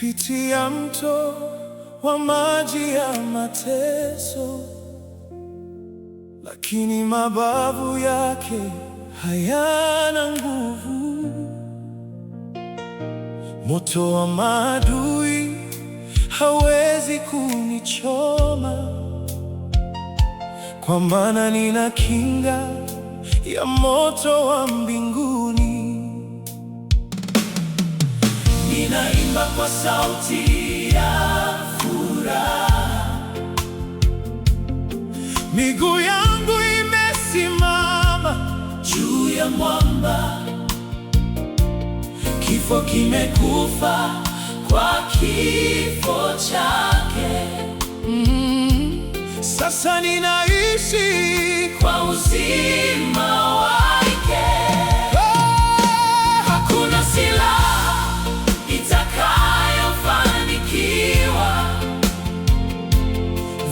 Nilipitia mto wa maji ya mateso, lakini mabavu yake hayana nguvu. Moto wa maadui hawezi kunichoma, kwa maana nina kinga ya moto wa mbinguni. Ninaimba kwa sauti ya furaha, miguu yangu imesimama juu ya mwamba. Kifo kimekufa kwa kifo chake, sasa ninaishi kwa uzima wake. Hakuna silaha itakayofanikiwa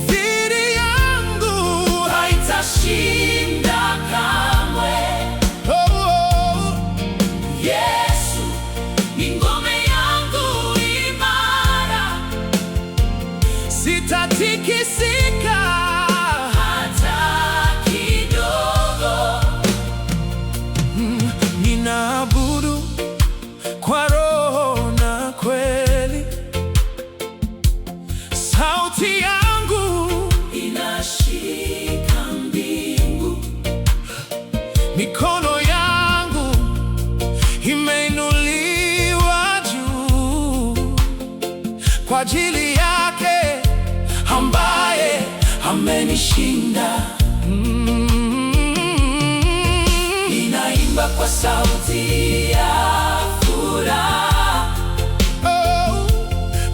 dhidi yangu, haitashinda kamwe. Yesu ni ngome yangu imara, sitatikisika hata kidogo. Ninaabudu kwa roho na kweli, sauti yangu inashika mbingu, mikono yangu imeinuliwa juu kwa ajili yake ambaye amenishinda. Ninaimba kwa sauti ya furaha,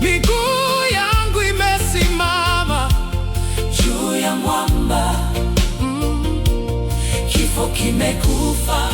miguu yangu imesimama juu ya mwamba. Kifo kimekufa